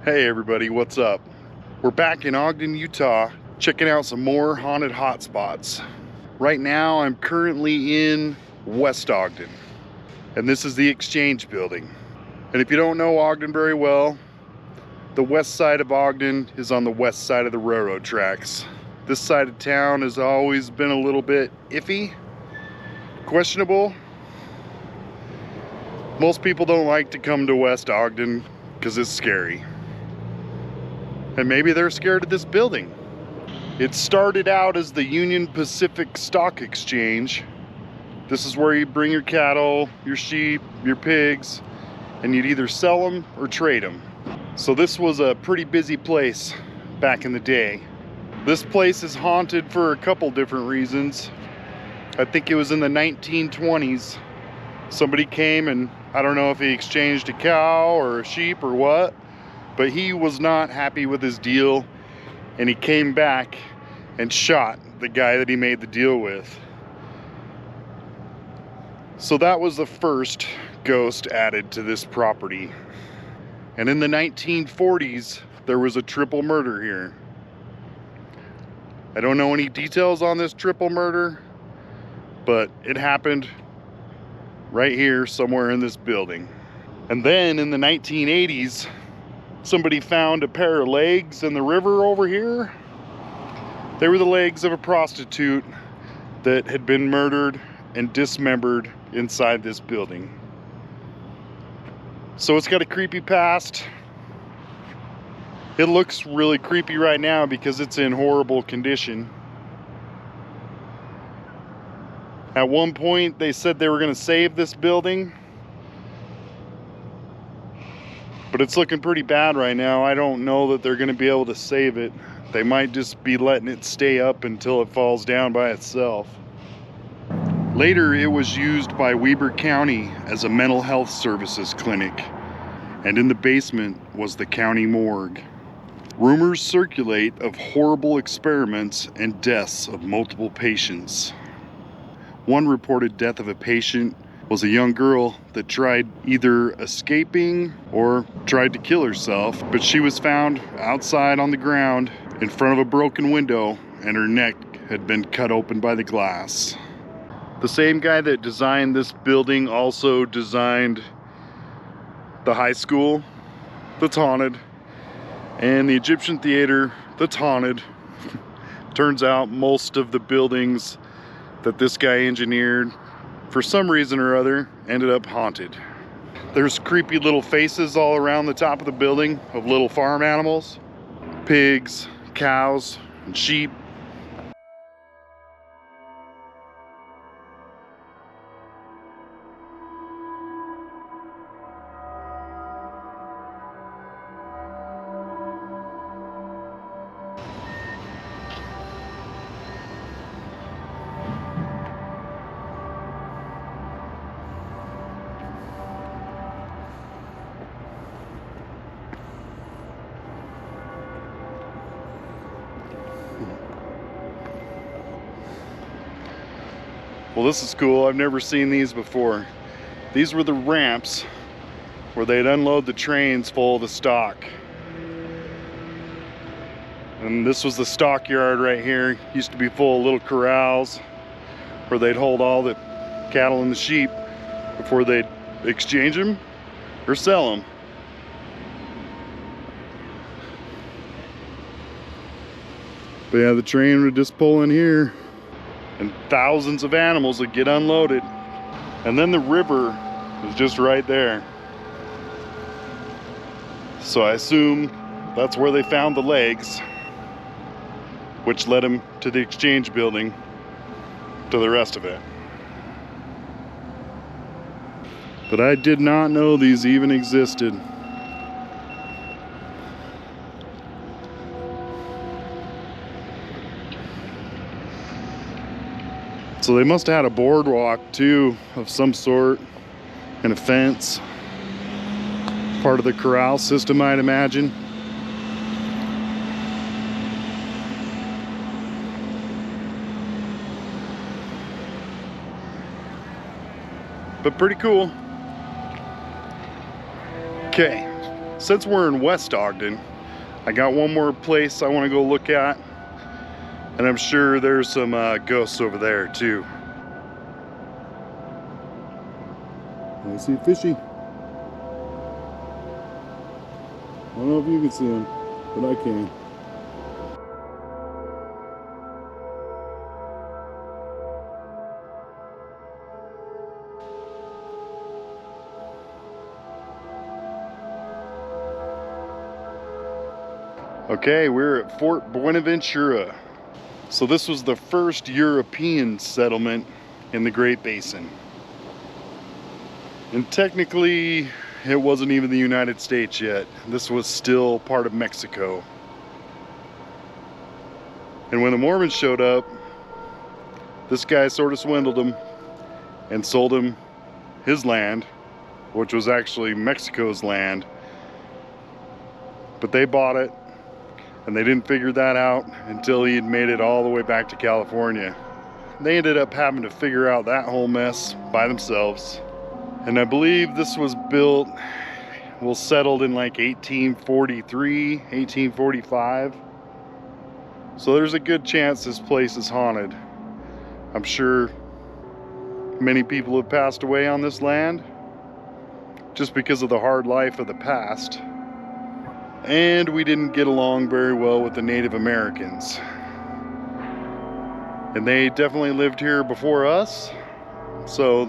Hey everybody, what's up? We're back in Ogden, Utah, checking out some more haunted hotspots. Right now, I'm currently in West Ogden, and this is the Exchange Building. And if you don't know Ogden very well, the west side of Ogden is on the west side of the railroad tracks. This side of town has always been a little bit iffy, questionable. Most people don't like to come to West Ogden because it's scary. And maybe they're scared of this building. It started out as the Union Pacific Stock Exchange. This is where you bring your cattle, your sheep, your pigs, and you'd either sell them or trade them. So this was a pretty busy place back in the day. This place is haunted for a couple different reasons. I think it was in the 1920s. Somebody came and I don't know if he exchanged a cow or a sheep or what, but he was not happy with his deal, and he came back and shot the guy that he made the deal with. So that was the first ghost added to this property. And in the 1940s, there was a triple murder here. I don't know any details on this triple murder, but it happened right here somewhere in this building. And then in the 1980s, somebody found a pair of legs in the river over here. They were the legs of a prostitute that had been murdered and dismembered inside this building. So it's got a creepy past. It looks really creepy right now because it's in horrible condition. At one point, they said they were going to save this building, but it's looking pretty bad right now. I don't know that they're going to be able to save it. They might just be letting it stay up until it falls down by itself. Later, it was used by Weber County as a mental health services clinic, and in the basement was the county morgue. Rumors circulate of horrible experiments and deaths of multiple patients. One reported death of a patient was a young girl that tried either escaping or tried to kill herself, but she was found outside on the ground in front of a broken window, and her neck had been cut open by the glass. The same guy that designed this building also designed the high school that's haunted and the Egyptian theater that's haunted. Turns out most of the buildings that this guy engineered, for some reason or other, ended up haunted. There's creepy little faces all around the top of the building of little farm animals, pigs, cows, and sheep. Well, this is cool. I've never seen these before. These were the ramps where they'd unload the trains full of the stock. And this was the stockyard right here. Used to be full of little corrals where they'd hold all the cattle and the sheep before they'd exchange them or sell them. But yeah, the train would just pull in here, and thousands of animals would get unloaded. And then the river was just right there. So I assume that's where they found the legs, which led them to the Exchange Building, to the rest of it. But I did not know these even existed. So they must have had a boardwalk too, of some sort, and a fence. Part of the corral system, I'd imagine. But pretty cool. Okay, Since we're in West Ogden, I got one more place I want to go look at, and I'm sure there's some ghosts over there too. I see a fishy. I don't know if you can see him, but I can. Okay, we're at Fort Buenaventura. So this was the first European settlement in the Great Basin. And technically, it wasn't even the United States yet. This was still part of Mexico. And when the Mormons showed up, this guy sort of swindled them and sold him his land, which was actually Mexico's land. But they bought it, and they didn't figure that out until he had made it all the way back to California. They ended up having to figure out that whole mess by themselves. And I believe this was built, well, settled in like 1843, 1845. So there's a good chance this place is haunted. I'm sure many people have passed away on this land just because of the hard life of the past. And we didn't get along very well with the Native Americans. And they definitely lived here before us, so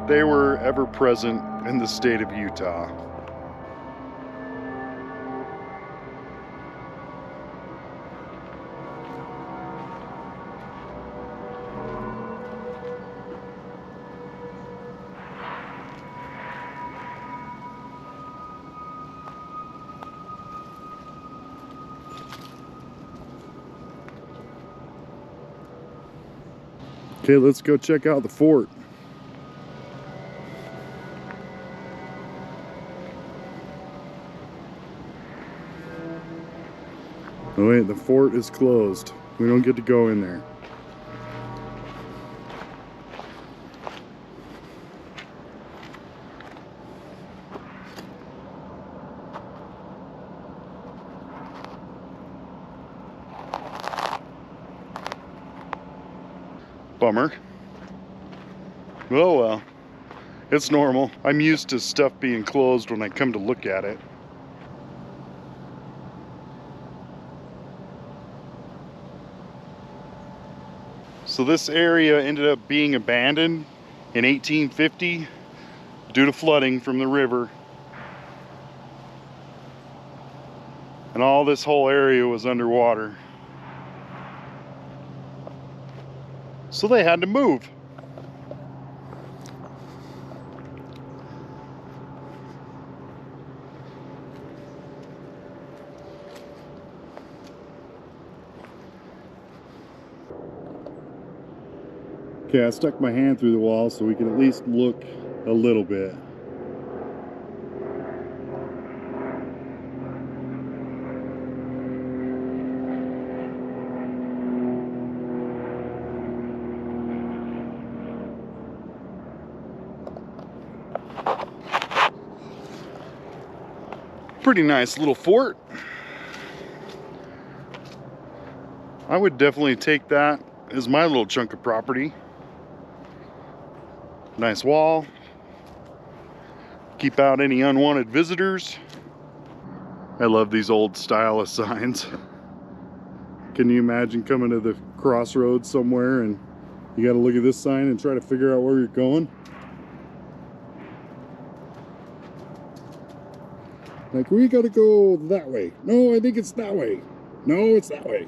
they were ever present in the state of Utah. Okay, let's go check out the fort. Oh wait, the fort is closed. We don't get to go in there. Bummer. Oh well, it's normal. I'm used to stuff being closed when I come to look at it. So this area ended up being abandoned in 1850 due to flooding from the river. And all this whole area was underwater. So they had to move. Okay, I stuck my hand through the wall so we can at least look a little bit. Pretty nice little fort. I would definitely take that as my little chunk of property. Nice wall. Keep out any unwanted visitors. I love these old style of signs. Can you imagine coming to the crossroads somewhere and you got to look at this sign and try to figure out where you're going? Like, we gotta go that way. No, I think it's that way. No, it's that way.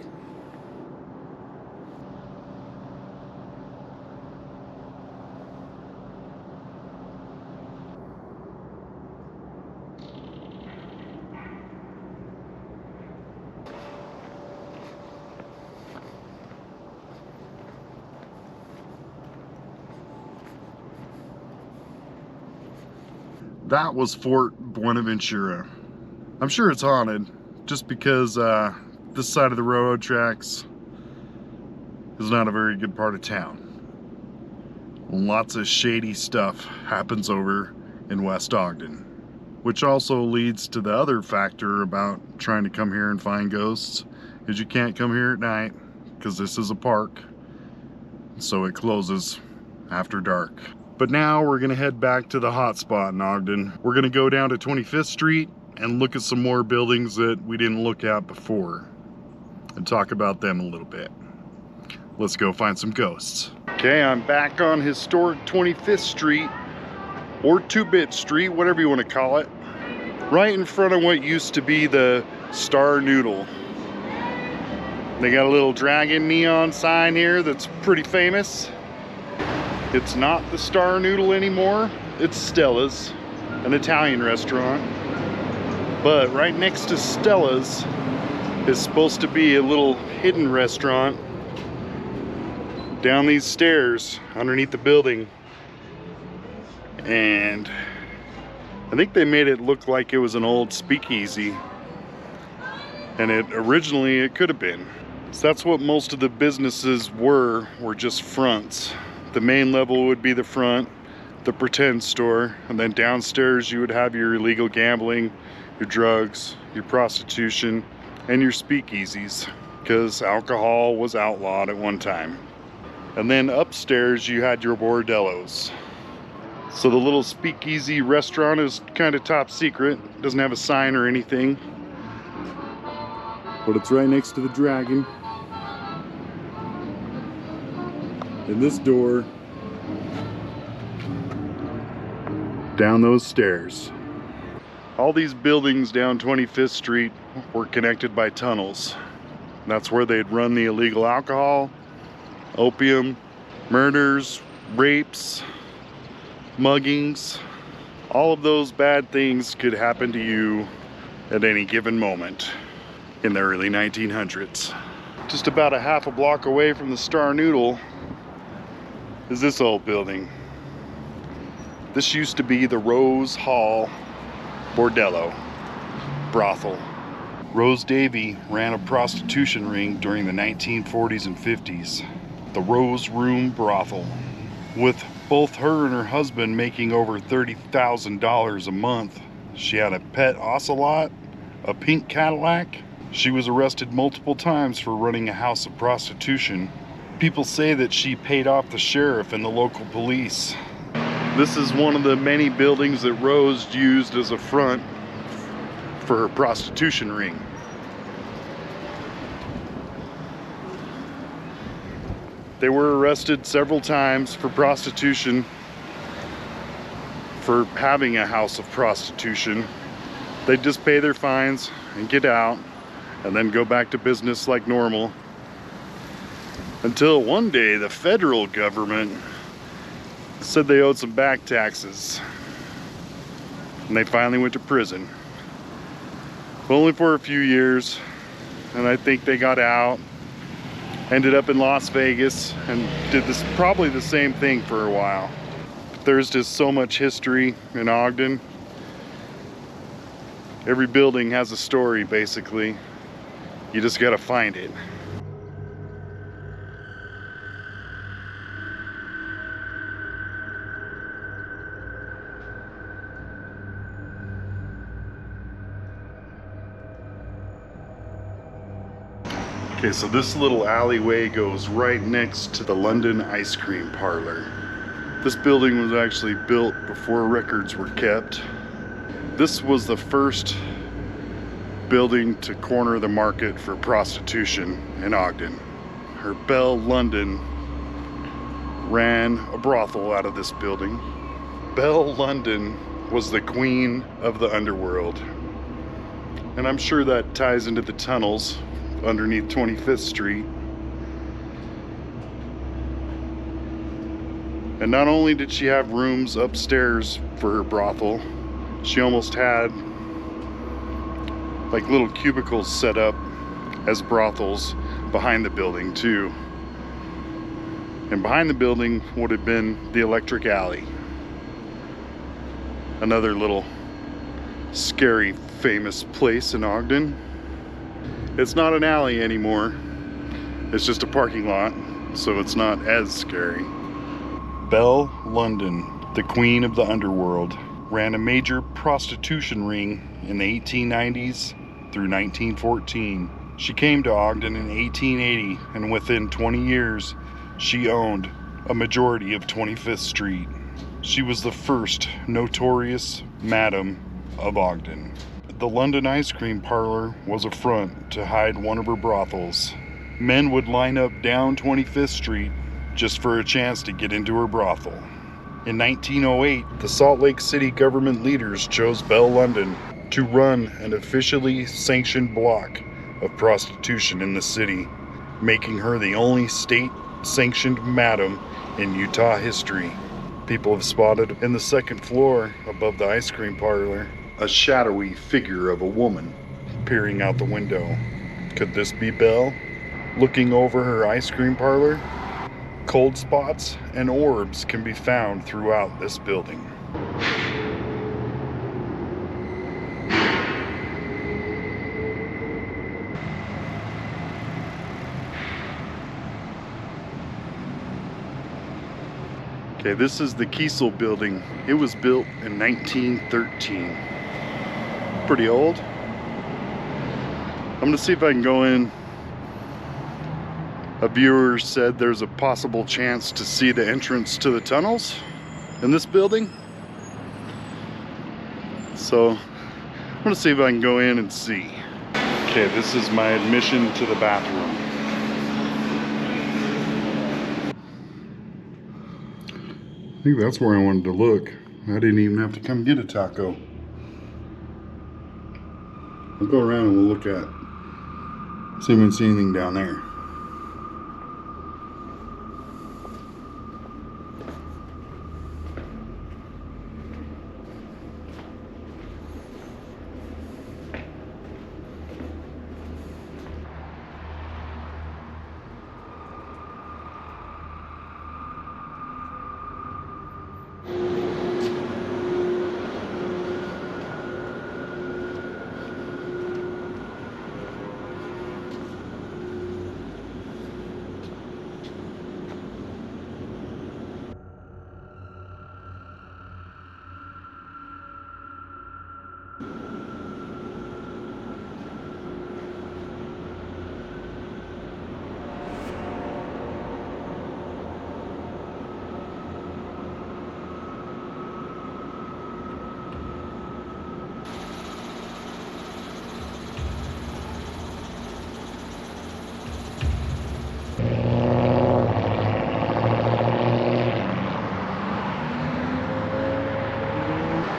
That was Fort Buenaventura. I'm sure it's haunted just because this side of the railroad tracks is not a very good part of town. Lots of shady stuff happens over in West Ogden. which also leads to the other factor about trying to come here and find ghosts, is you can't come here at night because this is a park, so it closes after dark. But now we're gonna head back to the hotspot in Ogden. We're gonna go down to 25th Street and look at some more buildings that we didn't look at before and talk about them a little bit. Let's go find some ghosts. Okay, I'm back on historic 25th Street, or 2-Bit Street, whatever you want to call it, right in front of what used to be the Star Noodle. They got a little dragon neon sign here that's pretty famous. It's not the Star Noodle anymore, it's Stella's, an Italian restaurant. But right next to Stella's is supposed to be a little hidden restaurant down these stairs underneath the building. And I think they made it look like it was an old speakeasy, and originally it could have been. So that's what most of the businesses were just fronts. The main level would be the front, the pretend store, and then downstairs you would have your illegal gambling, your drugs, your prostitution, and your speakeasies, because alcohol was outlawed at one time. And then upstairs you had your bordellos. So the little speakeasy restaurant is kind of top secret. It doesn't have a sign or anything, but it's right next to the dragon. And this door, down those stairs. All these buildings down 25th Street were connected by tunnels. That's where they'd run the illegal alcohol, opium, murders, rapes, muggings. All of those bad things could happen to you at any given moment in the early 1900s. Just about a half a block away from the Star Noodle is this old building. This used to be the Rose Hall Bordello brothel. Rose Davy ran a prostitution ring during the 1940s and 50s, the Rose Room brothel, with both her and her husband making over $30,000 a month. She had a pet ocelot, a pink Cadillac. She was arrested multiple times for running a house of prostitution. People say that she paid off the sheriff and the local police. This is one of the many buildings that Rose used as a front for her prostitution ring. They were arrested several times for prostitution, for having a house of prostitution. They'd just pay their fines and get out, and then go back to business like normal. Until one day the federal government said they owed some back taxes, and they finally went to prison. Only for a few years, and I think they got out, ended up in Las Vegas, and did this probably the same thing for a while. But there's just so much history in Ogden. Every building has a story, basically. You just gotta find it. Okay, so this little alleyway goes right next to the London Ice Cream Parlor. This building was actually built before records were kept. This was the first building to corner the market for prostitution in Ogden. Her Belle London ran a brothel out of this building. Belle London was the queen of the underworld. And I'm sure that ties into the tunnels underneath 25th Street. And not only did she have rooms upstairs for her brothel, she almost had like little cubicles set up as brothels behind the building too. And behind the building would have been the Electric Alley. Another little scary, famous place in Ogden. It's not an alley anymore. It's just a parking lot, so it's not as scary. Belle London, the queen of the underworld. ran a major prostitution ring in the 1890s through 1914. She came to Ogden in 1880, and within 20 years, she owned a majority of 25th Street. She was the first notorious madam of Ogden. The London ice cream parlor was a front to hide one of her brothels. Men would line up down 25th Street just for a chance to get into her brothel. In 1908, the Salt Lake City government leaders chose Belle London to run an officially sanctioned block of prostitution in the city, making her the only state-sanctioned madam in Utah history. People have spotted in the second floor above the ice cream parlor a shadowy figure of a woman peering out the window. Could this be Belle, looking over her ice cream parlor? Cold spots and orbs can be found throughout this building. Okay, this is the Kel Building. It was built in 1913. Pretty old. I'm gonna see if I can go in. A viewer said there's a possible chance to see the entrance to the tunnels in this building. So I'm gonna see if I can go in and see. Okay, this is my admission to the bathroom. I think that's where I wanted to look. I didn't even have to come get a taco. We'll go around and we'll look at, see if we can see anything down there.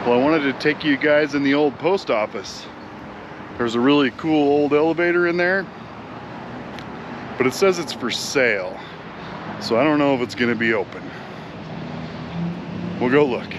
Well, I wanted to take you guys in the old post office. There's a really cool old elevator in there, but it says it's for sale. So I don't know if it's gonna be open. We'll go look.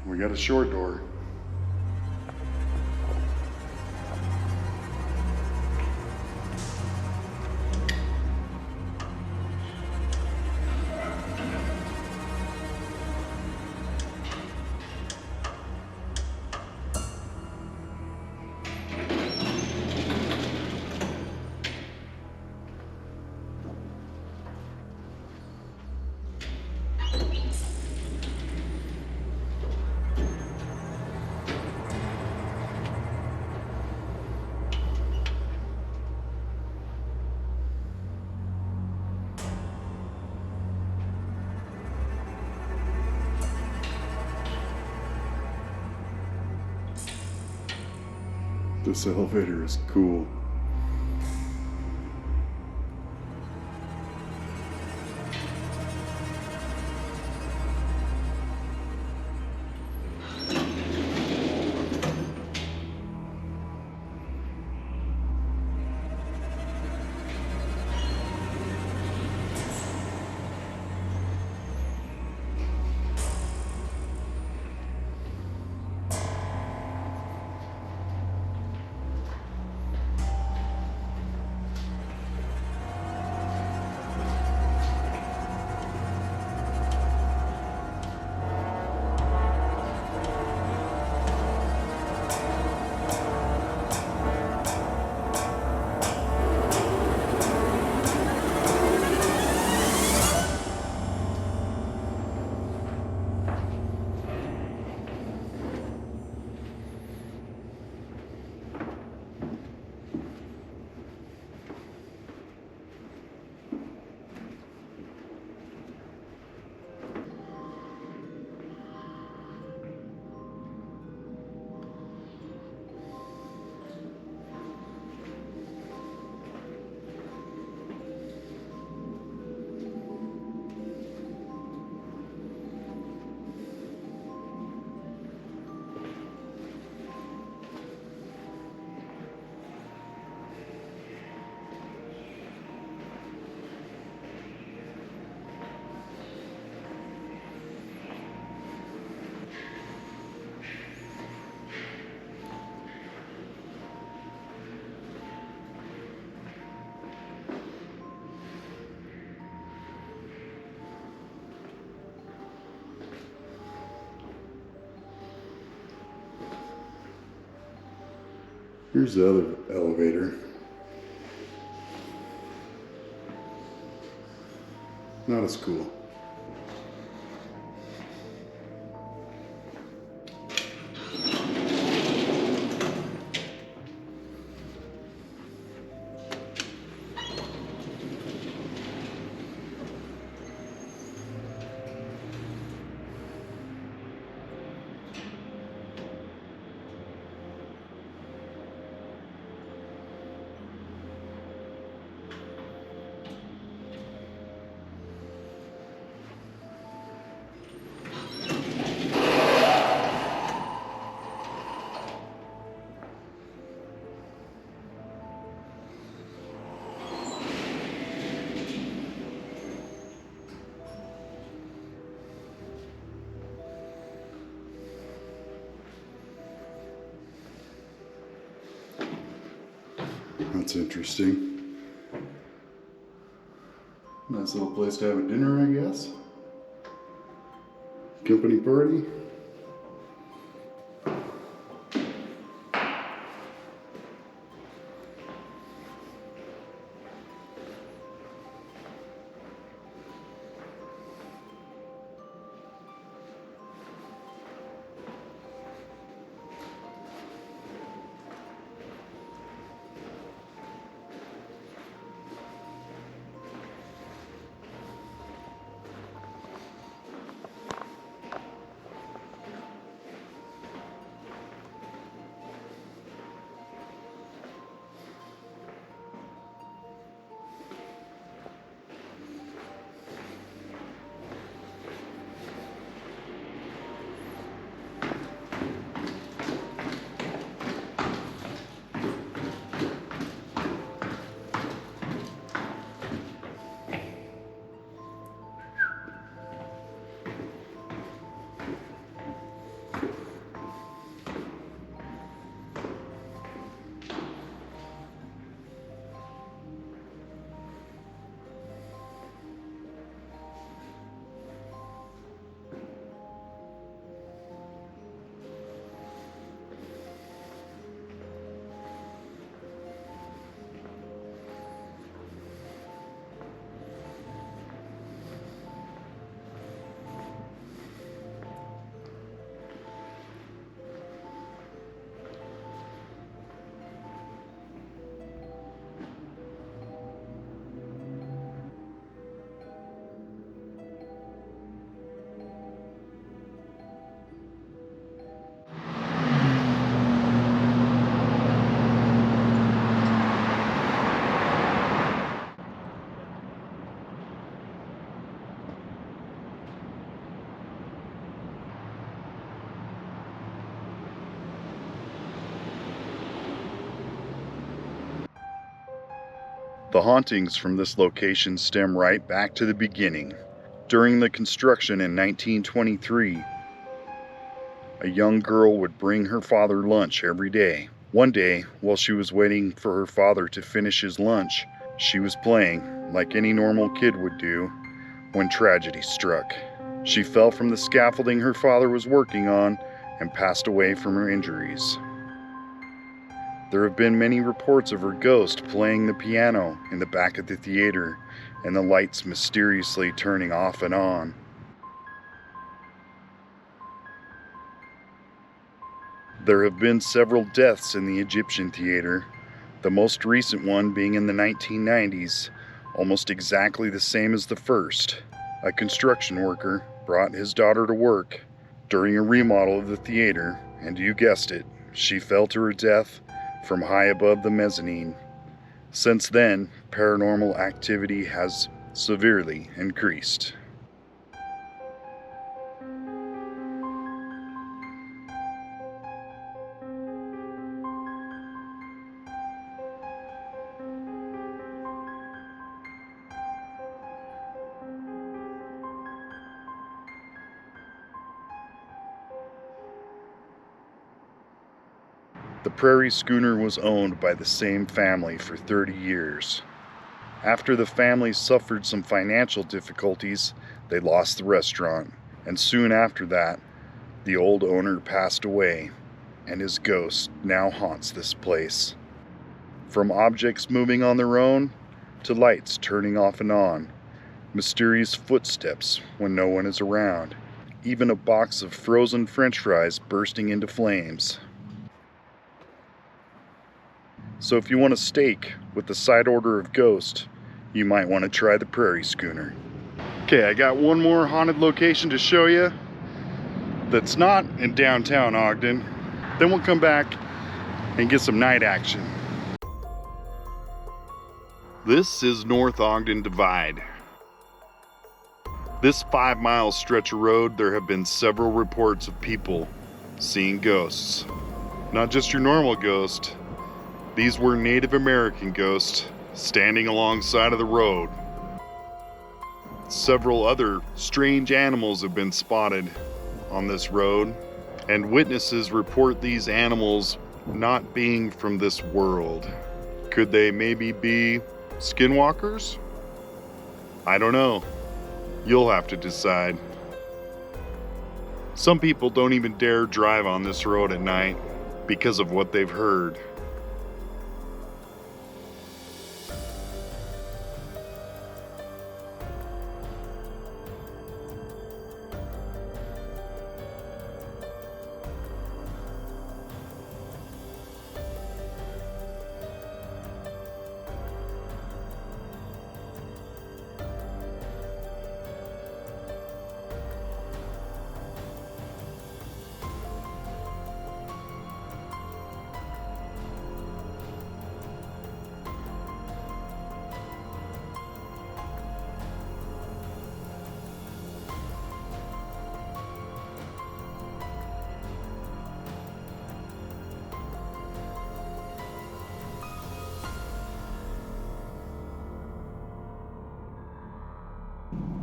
We got a short door. This elevator is cool. Here's the other elevator. Not as cool. That's interesting. Nice little place to have a dinner, I guess. Company party. The hauntings from this location stem right back to the beginning. During the construction in 1923, a young girl would bring her father lunch every day. One day, while she was waiting for her father to finish his lunch, she was playing, like any normal kid would do, when tragedy struck. She fell from the scaffolding her father was working on and passed away from her injuries. There have been many reports of her ghost playing the piano in the back of the theater and the lights mysteriously turning off and on. There have been several deaths in the Egyptian theater, the most recent one being in the 1990s, almost exactly the same as the first. A construction worker brought his daughter to work during a remodel of the theater, and you guessed it, she fell to her death from high above the mezzanine. Since then, paranormal activity has severely increased. The Prairie Schooner was owned by the same family for 30 years. After the family suffered some financial difficulties, they lost the restaurant, and soon after that, the old owner passed away, and his ghost now haunts this place. From objects moving on their own, to lights turning off and on, mysterious footsteps when no one is around, even a box of frozen French fries bursting into flames. So if you want a steak with the side order of ghost, you might want to try the Prairie Schooner. Okay, I got one more haunted location to show you that's not in downtown Ogden. Then we'll come back and get some night action. This is North Ogden Divide. This 5-mile stretch of road, there have been several reports of people seeing ghosts. Not just your normal ghost. These were Native American ghosts standing alongside of the road. Several other strange animals have been spotted on this road, and witnesses report these animals not being from this world. Could they maybe be skinwalkers? I don't know. You'll have to decide. Some people don't even dare drive on this road at night because of what they've heard.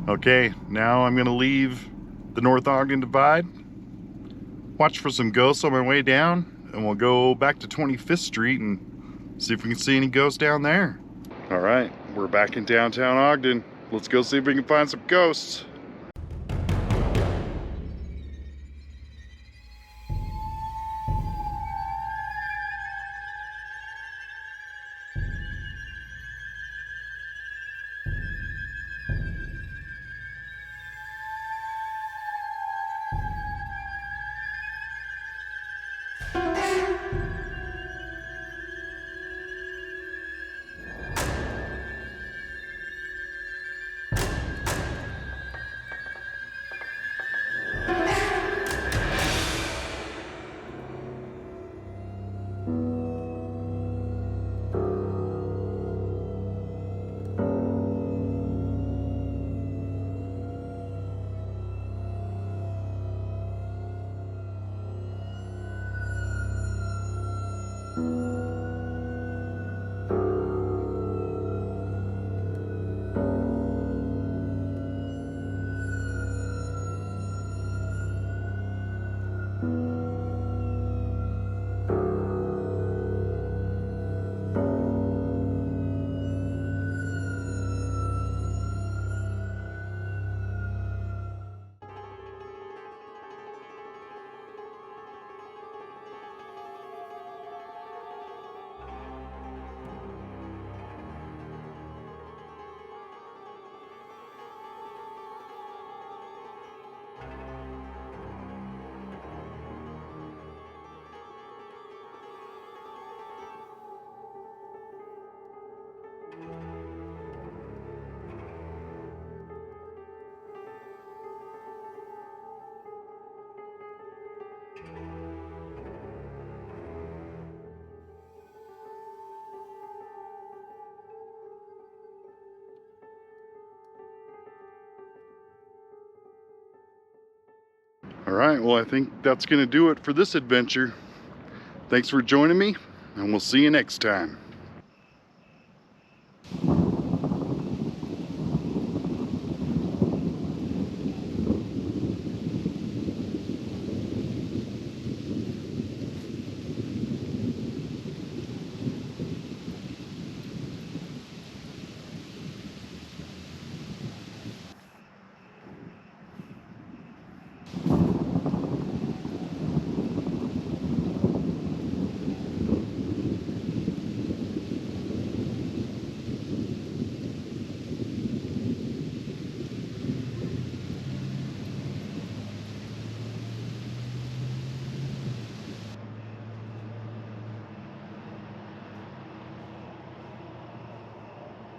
Okay, now I'm gonna leave the North Ogden Divide, watch for some ghosts on my way down, and we'll go back to 25th Street and see if we can see any ghosts down there. All right, we're back in downtown Ogden. Let's go see if we can find some ghosts. All right, well, I think that's going to do it for this adventure. Thanks for joining me, and we'll see you next time.